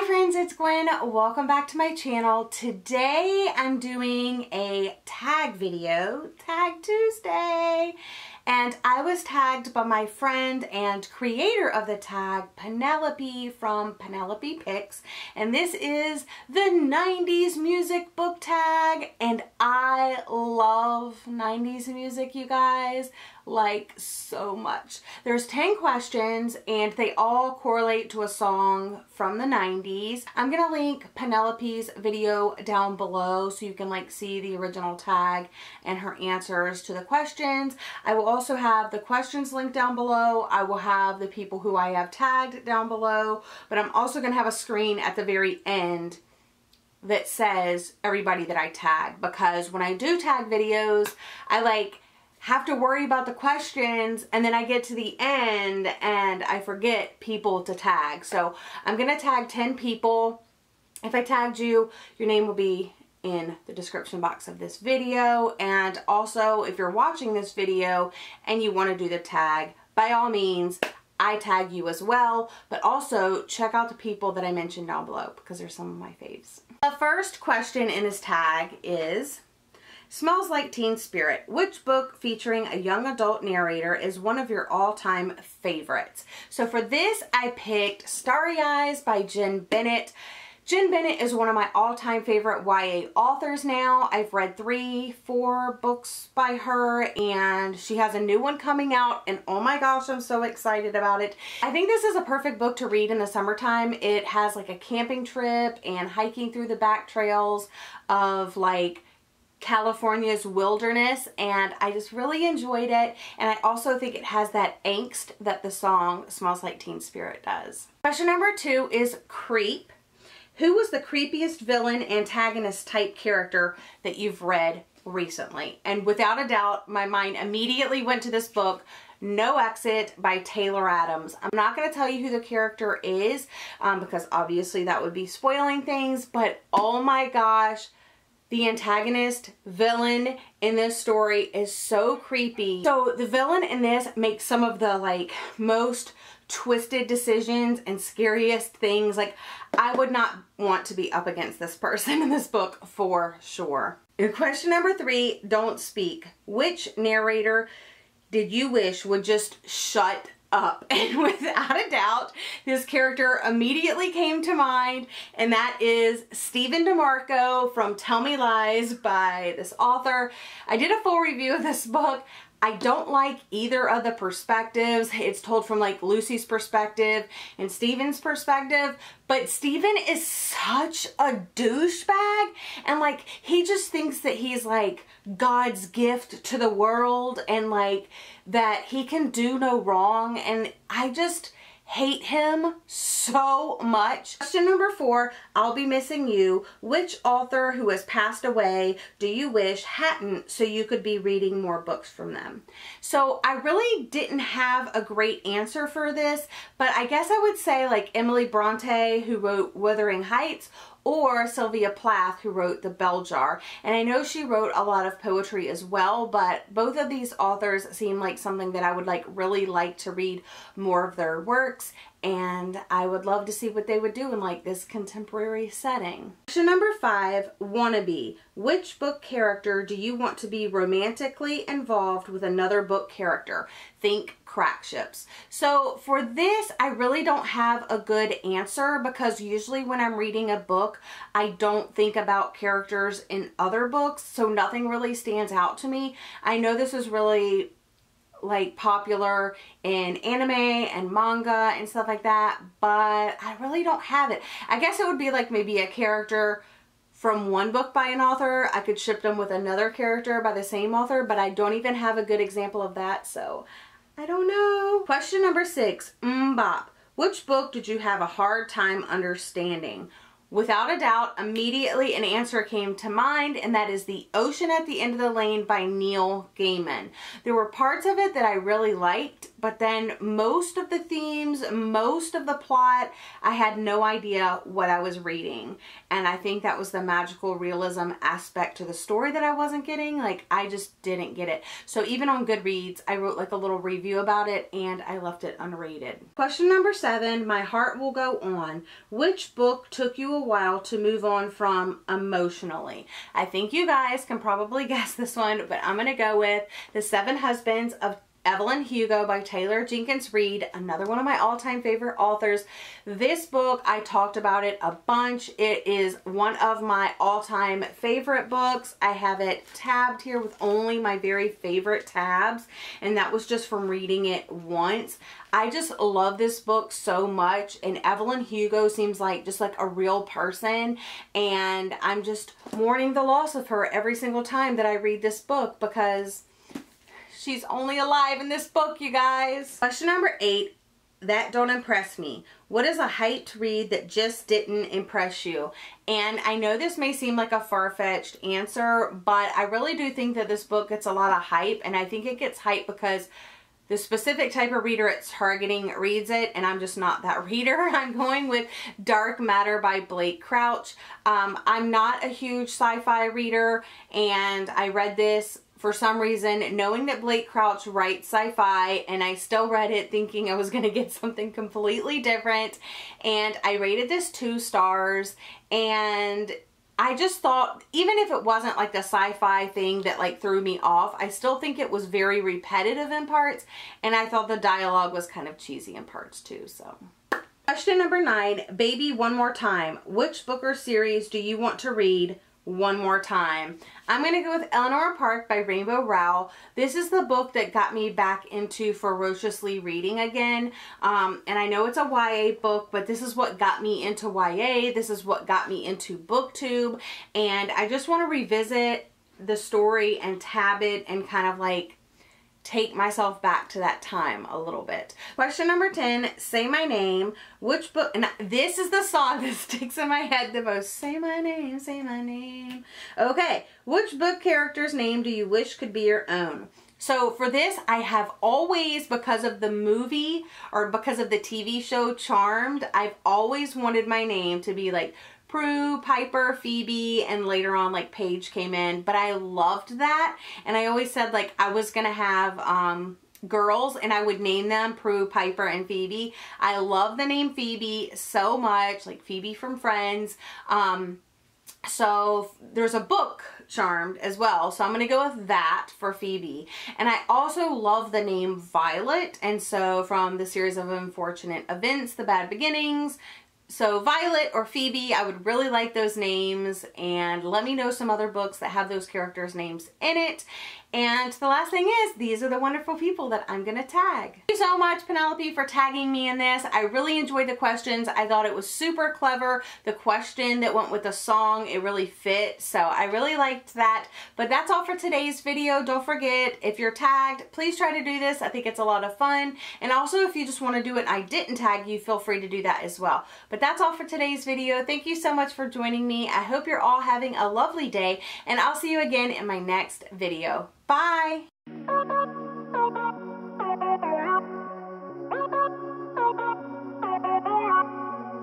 Hi friends, it's Gwen. Welcome back to my channel. Today I'm doing a tag video, Tag Tuesday. And I was tagged by my friend and creator of the tag, Penelope from Penelope Picks. And this is the 90s music book tag. And I love 90s music, you guys, like so much. There's 10 questions and they all correlate to a song from the 90s. I'm gonna link Penelope's video down below so you can like see the original tag and her answers to the questions. I will also have the questions linked down below. I will have the people who I have tagged down below, but I'm also gonna have a screen at the very end that says everybody that I tag, because when I do tag videos, I have to worry about the questions and then I get to the end and I forget people to tag. So I'm gonna tag 10 people. If I tagged you, your name will be in the description box of this video. And also if you're watching this video and you want to do the tag, by all means, I tag you as well, but also check out the people that I mentioned down below because they're some of my faves. The first question in this tag is, Smells Like Teen Spirit. Which book featuring a young adult narrator is one of your all-time favorites? So for this, I picked Starry Eyes by Jen Bennett. Jen Bennett is one of my all-time favorite YA authors now. I've read 3-4 books by her and she has a new one coming out and oh my gosh, I'm so excited about it. I think this is a perfect book to read in the summertime. It has like a camping trip and hiking through the back trails of like California's wilderness, and I just really enjoyed it, and I also think it has that angst that the song Smells Like Teen Spirit does. Question number 2 is Creep. Who was the creepiest villain antagonist type character that you've read recently? And without a doubt, my mind immediately went to this book, No Exit by Taylor Adams. I'm not going to tell you who the character is because obviously that would be spoiling things, but oh my gosh, the antagonist villain in this story is so creepy. So the villain in this makes some of the like most twisted decisions and scariest things. Like I would not want to be up against this person in this book for sure. And question number 3, Don't Speak. Which narrator did you wish would just shut up? And without a doubt, this character immediately came to mind, and that is Stephen DeMarco from Tell Me Lies by this author. I did a full review of this book. I don't like either of the perspectives. It's told from like Lucy's perspective and Stephen's perspective, but Stephen is such a douchebag, and like he just thinks that he's like God's gift to the world and like that he can do no wrong, and I just hate him so much. Question number 4, I'll Be Missing You. Which author who has passed away do you wish hadn't, so you could be reading more books from them? So I really didn't have a great answer for this, but I guess I would say like Emily Bronte, who wrote Wuthering Heights, or Sylvia Plath, who wrote The Bell Jar. And I know she wrote a lot of poetry as well, but both of these authors seem like something that I would like really like to read more of their works, and I would love to see what they would do in like this contemporary setting. Question number 5, Wannabe. Which book character do you want to be romantically involved with another book character? Think Crackships. So for this, I really don't have a good answer because usually when I'm reading a book, I don't think about characters in other books, so nothing really stands out to me. I know this is really like popular in anime and manga and stuff like that, but I really don't have it. I guess it would be like maybe a character from one book by an author. I could ship them with another character by the same author, but I don't even have a good example of that, so I don't know. Question number 6, MmmBop. Which book did you have a hard time understanding? Without a doubt, immediately an answer came to mind, and that is The Ocean at the End of the Lane by Neil Gaiman. There were parts of it that I really liked, but then most of the themes, most of the plot, I had no idea what I was reading. And I think that was the magical realism aspect to the story that I wasn't getting. Like, I just didn't get it. So even on Goodreads, I wrote like a little review about it and I left it unrated. Question number 7, My Heart Will Go On. Which book took you a while to move on from emotionally? I think you guys can probably guess this one, but I'm going to go with The Seven Husbands of Evelyn Hugo by Taylor Jenkins Reid, another one of my all-time favorite authors. This book, I talked about it a bunch. It is one of my all-time favorite books. I have it tabbed here with only my very favorite tabs, and that was just from reading it once. I just love this book so much, and Evelyn Hugo seems like just like a real person, and I'm just mourning the loss of her every single time that I read this book because she's only alive in this book, you guys. Question number 8, That Don't Impress Me. What is a hyped read that just didn't impress you? And I know this may seem like a far-fetched answer, but I really do think that this book gets a lot of hype, and I think it gets hype because the specific type of reader it's targeting reads it, and I'm just not that reader. I'm going with Dark Matter by Blake Crouch. I'm not a huge sci-fi reader, and I read this for some reason, knowing that Blake Crouch writes sci-fi, and I still read it thinking I was going to get something completely different. And I rated this 2 stars, and I just thought, even if it wasn't like the sci-fi thing that like threw me off, I still think it was very repetitive in parts, and I thought the dialogue was kind of cheesy in parts too, so. Question number 9, Baby One More Time. Which book or series do you want to read one more time? I'm going to go with Eleanor Park by Rainbow Rowell. This is the book that got me back into ferociously reading again. And I know it's a YA book, but this is what got me into YA. This is what got me into BookTube. And I just want to revisit the story and tab it and kind of like take myself back to that time a little bit. Question number 10, Say My Name. Which book, and this is the song that sticks in my head the most. Say my name, say my name. Okay, which book character's name do you wish could be your own? So for this, I have always, because of the movie or because of the TV show Charmed, I've always wanted my name to be like Prue, Piper, Phoebe, and later on like Paige came in, but I loved that, and I always said like I was gonna have girls and I would name them Prue, Piper, and Phoebe. I love the name Phoebe so much, like Phoebe from Friends. So there's a book, Charmed, as well, so I'm gonna go with that for Phoebe. And I also love the name Violet, and so from the series of Unfortunate Events, The Bad Beginnings. So Violet or Phoebe, I would really like those names, and let me know some other books that have those characters' names in it. And the last thing is, these are the wonderful people that I'm going to tag. Thank you so much, Penelope, for tagging me in this. I really enjoyed the questions. I thought it was super clever. The question that went with the song, it really fit. So I really liked that. But that's all for today's video. Don't forget, if you're tagged, please try to do this. I think it's a lot of fun. And also, if you just want to do it and I didn't tag you, feel free to do that as well. But that's all for today's video. Thank you so much for joining me. I hope you're all having a lovely day, and I'll see you again in my next video. Bye!